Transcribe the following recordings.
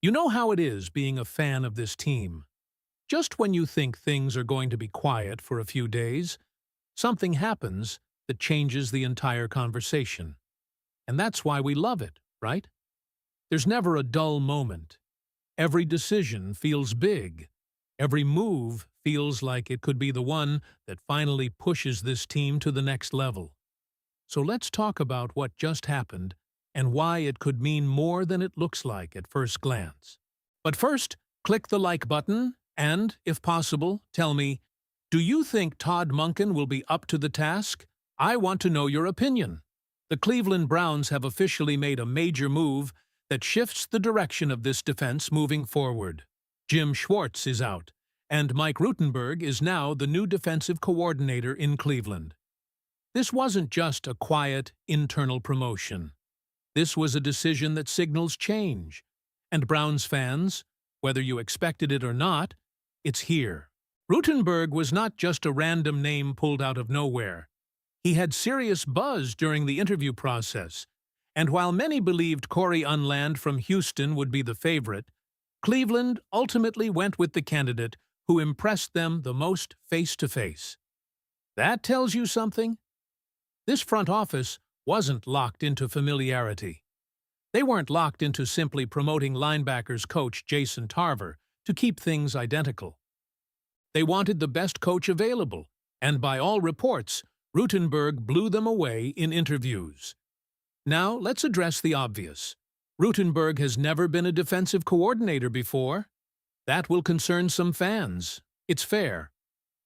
You know how it is being a fan of this team. Just when you think things are going to be quiet for a few days, something happens that changes the entire conversation. And that's why we love it, right? There's never a dull moment. Every decision feels big. Every move feels like it could be the one that finally pushes this team to the next level. So let's talk about what just happened and why it could mean more than it looks like at first glance. But first, click the like button and, if possible, tell me, do you think Todd Monken will be up to the task? I want to know your opinion. The Cleveland Browns have officially made a major move that shifts the direction of this defense moving forward. Jim Schwartz is out, and Mike Rutenberg is now the new defensive coordinator in Cleveland. This wasn't just a quiet, internal promotion. This was a decision that signals change. And Browns fans, whether you expected it or not, it's here. Rutenberg was not just a random name pulled out of nowhere. He had serious buzz during the interview process, and while many believed Corey Unland from Houston would be the favorite, Cleveland ultimately went with the candidate who impressed them the most face-to-face. That tells you something? This front office wasn't locked into familiarity. They weren't locked into simply promoting linebackers coach Jason Tarver to keep things identical. They wanted the best coach available, and by all reports, Rutenberg blew them away in interviews. Now, let's address the obvious. Rutenberg has never been a defensive coordinator before. That will concern some fans. It's fair.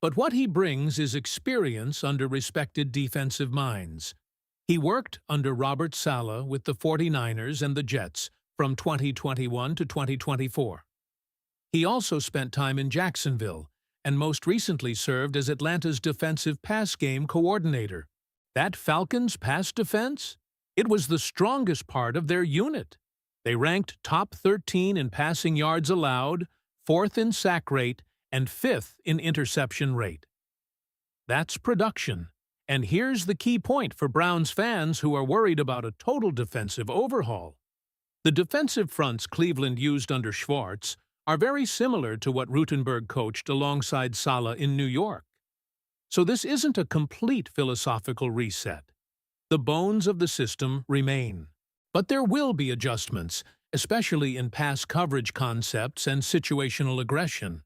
But what he brings is experience under respected defensive minds. He worked under Robert Saleh with the 49ers and the Jets from 2021 to 2024. He also spent time in Jacksonville and most recently served as Atlanta's defensive pass game coordinator. That Falcons pass defense? It was the strongest part of their unit. They ranked top 13 in passing yards allowed, 4th in sack rate, and 5th in interception rate. That's production. And here's the key point for Browns fans who are worried about a total defensive overhaul. The defensive fronts Cleveland used under Schwartz are very similar to what Rutenberg coached alongside Saleh in New York. So this isn't a complete philosophical reset. The bones of the system remain. But there will be adjustments, especially in pass coverage concepts and situational aggression.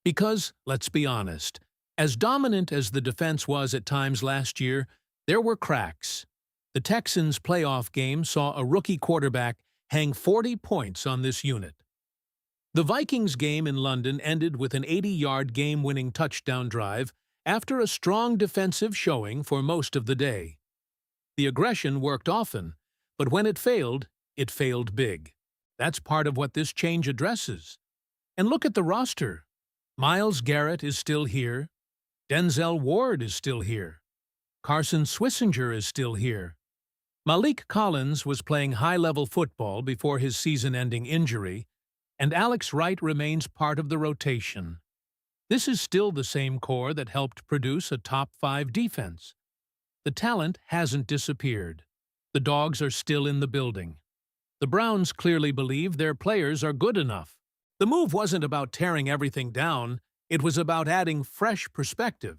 Because, let's be honest, as dominant as the defense was at times last year, there were cracks. The Texans' playoff game saw a rookie quarterback hang 40 points on this unit. The Vikings game in London ended with an 80-yard game-winning touchdown drive after a strong defensive showing for most of the day. The aggression worked often, but when it failed big. That's part of what this change addresses. And look at the roster. Myles Garrett is still here. Denzel Ward is still here. Carson Swissinger is still here. Malik Collins was playing high-level football before his season-ending injury, and Alex Wright remains part of the rotation. This is still the same core that helped produce a top-5 defense. The talent hasn't disappeared. The Dogs are still in the building. The Browns clearly believe their players are good enough. The move wasn't about tearing everything down, it was about adding fresh perspective.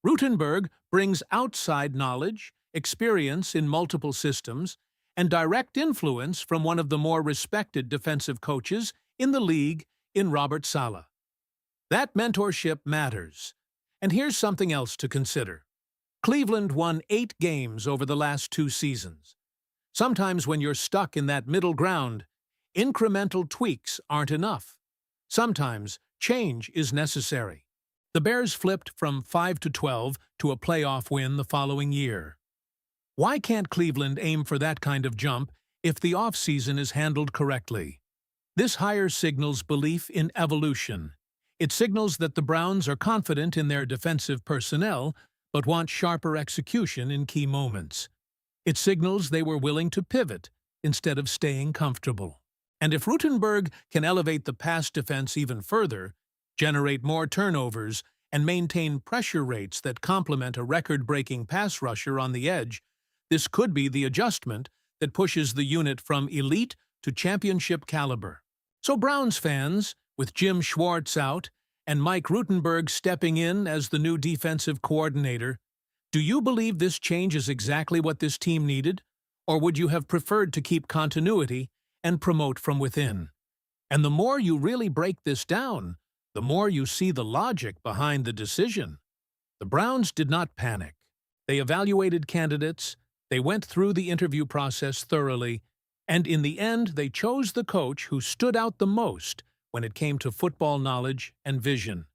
Rutenberg brings outside knowledge, experience in multiple systems, and direct influence from one of the more respected defensive coaches in the league in Robert Saleh. That mentorship matters. And here's something else to consider. Cleveland won 8 games over the last 2 seasons. Sometimes when you're stuck in that middle ground, incremental tweaks aren't enough. Sometimes change is necessary. The Bears flipped from 5-12 to a playoff win the following year. Why can't Cleveland aim for that kind of jump if the offseason is handled correctly? This hire signals belief in evolution. It signals that the Browns are confident in their defensive personnel, but want sharper execution in key moments. It signals they were willing to pivot instead of staying comfortable. And if Rutenberg can elevate the pass defense even further, generate more turnovers, and maintain pressure rates that complement a record-breaking pass rusher on the edge, this could be the adjustment that pushes the unit from elite to championship caliber. So Browns fans, with Jim Schwartz out and Mike Rutenberg stepping in as the new defensive coordinator, do you believe this change is exactly what this team needed? Or would you have preferred to keep continuity and promote from within? And the more you really break this down, the more you see the logic behind the decision. The Browns did not panic. They evaluated candidates, they went through the interview process thoroughly, and in the end they chose the coach who stood out the most when it came to football knowledge and vision.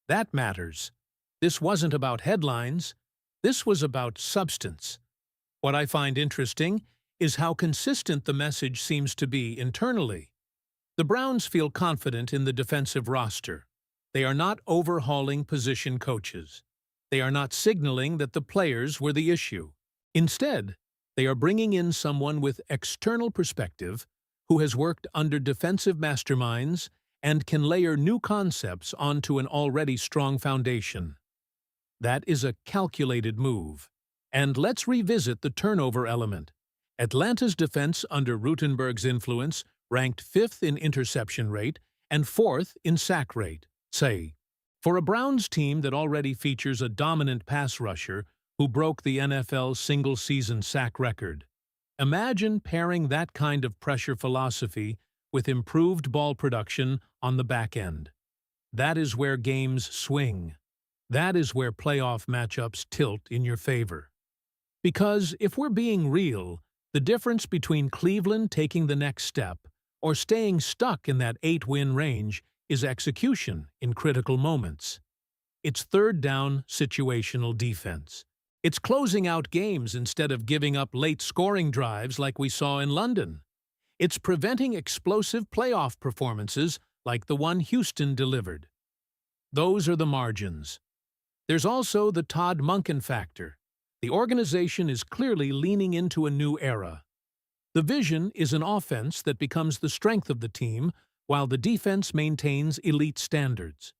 That matters. This wasn't about headlines. This was about substance. What I find interesting is how consistent the message seems to be internally. The Browns feel confident in the defensive roster. They are not overhauling position coaches. They are not signaling that the players were the issue. Instead, they are bringing in someone with external perspective who has worked under defensive masterminds and can layer new concepts onto an already strong foundation. That is a calculated move. And let's revisit the turnover element. Atlanta's defense under Rutenberg's influence ranked 5th in interception rate and 4th in sack rate. Say, for a Browns team that already features a dominant pass rusher who broke the NFL's single-season sack record, imagine pairing that kind of pressure philosophy with improved ball production on the back end. That is where games swing. That is where playoff matchups tilt in your favor. Because if we're being real, the difference between Cleveland taking the next step or staying stuck in that 8-win range is execution in critical moments. It's third down situational defense. It's closing out games instead of giving up late scoring drives like we saw in London. It's preventing explosive playoff performances like the one Houston delivered. Those are the margins. There's also the Todd Monken factor. The organization is clearly leaning into a new era. The vision is an offense that becomes the strength of the team while the defense maintains elite standards.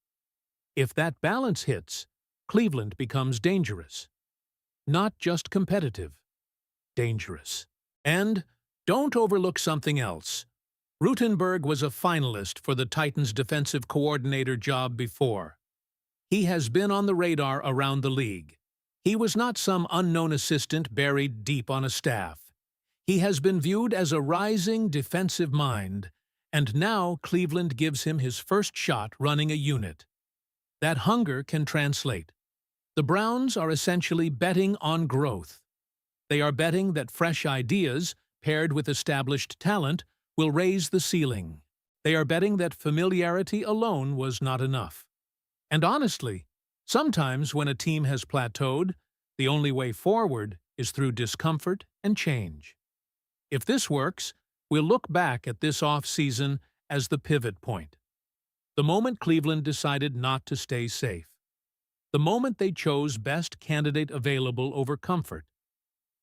If that balance hits, Cleveland becomes dangerous. Not just competitive. Dangerous. And don't overlook something else. Rutenberg was a finalist for the Titans' defensive coordinator job before. He has been on the radar around the league. He was not some unknown assistant buried deep on a staff. He has been viewed as a rising defensive mind, and now Cleveland gives him his first shot running a unit. That hunger can translate. The Browns are essentially betting on growth. They are betting that fresh ideas, paired with established talent, will raise the ceiling. They are betting that familiarity alone was not enough. And honestly, sometimes when a team has plateaued, the only way forward is through discomfort and change. If this works, we'll look back at this off-season as the pivot point. The moment Cleveland decided not to stay safe. The moment they chose best candidate available over comfort.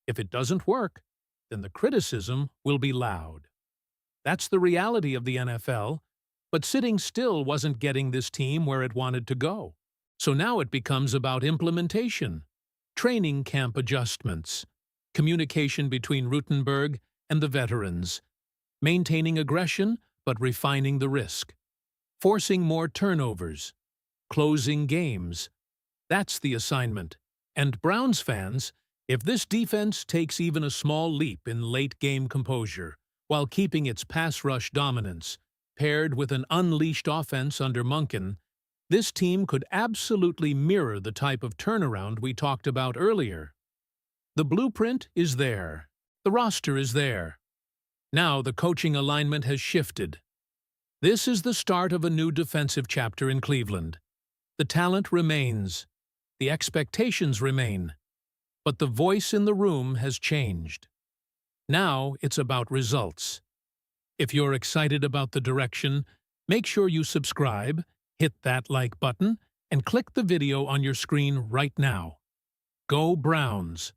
If it doesn't work, then the criticism will be loud. That's the reality of the NFL, but sitting still wasn't getting this team where it wanted to go. So now it becomes about implementation, training camp adjustments, communication between Rutenberg and the veterans, maintaining aggression but refining the risk, forcing more turnovers, closing games. That's the assignment. And Browns fans, if this defense takes even a small leap in late-game composure while keeping its pass rush dominance, paired with an unleashed offense under Monken, this team could absolutely mirror the type of turnaround we talked about earlier. The blueprint is there. The roster is there. Now the coaching alignment has shifted. This is the start of a new defensive chapter in Cleveland. The talent remains. The expectations remain. But the voice in the room has changed. Now it's about results. If you're excited about the direction, make sure you subscribe, hit that like button, and click the video on your screen right now. Go Browns!